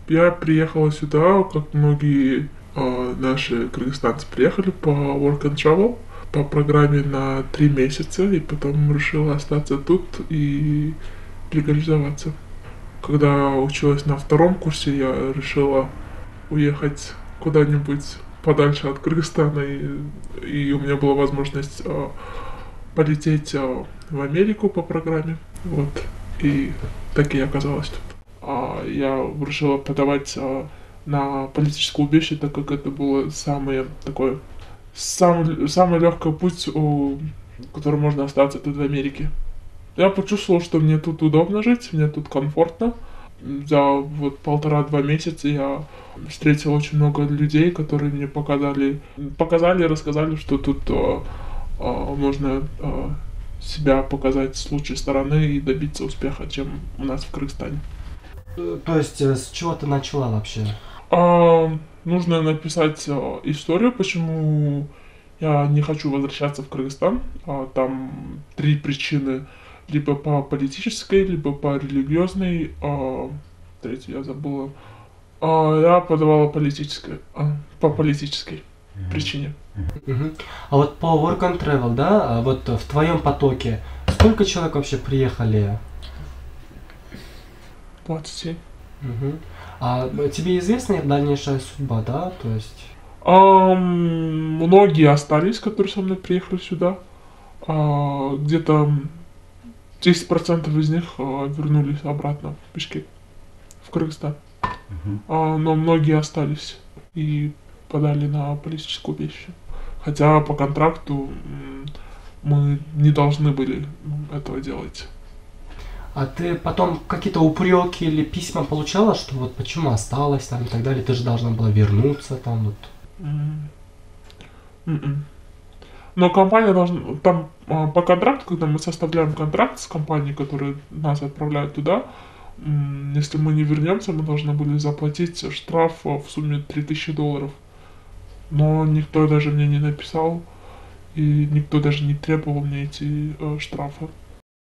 Я приехала сюда, как многие наши кыргызстанцы приехали по Work and Travel по программе на 3 месяца, и потом решила остаться тут и легализоваться. Когда училась на втором курсе, я решила уехать куда-нибудь подальше от Кыргызстана, и у меня была возможность полететь в Америку по программе, вот, и так и оказалось тут. Я решила подавать на политическое убежище, так как это было самый легкий путь, которым можно остаться тут в Америке. Я почувствовал, что мне тут удобно жить, мне тут комфортно. За вот 1,5-2 месяца я встретил очень много людей, которые мне показали и рассказали, что тут можно себя показать с лучшей стороны и добиться успеха, чем у нас в Кыргызстане. То есть с чего ты начала вообще? Нужно написать историю, почему я не хочу возвращаться в Кыргызстан. Там 3 причины. Либо по политической, либо по религиозной. Третью я забыла. Я подавала по политической причине. Мгм. А вот по Work and Travel, да, вот в твоем потоке, сколько человек вообще приехали? 27. Мгм. А тебе известна их дальнейшая судьба, да? То есть... Многие остались, которые со мной приехали сюда. Где-то 10% из них вернулись обратно в Бишкек, в Кыргызстан. Но многие остались и подали на политическое убежище. Хотя по контракту мы не должны были этого делать. А ты потом какие-то упреки или письма получала, что вот почему осталась там и так далее? Ты же должна была вернуться там вот. М, м-м. Но компания должна... Там по контракту, когда мы составляем контракт с компанией, которая нас отправляет туда, если мы не вернемся, мы должны были заплатить штраф в сумме $3000. Но никто даже мне не написал, и никто даже не требовал мне эти штрафы.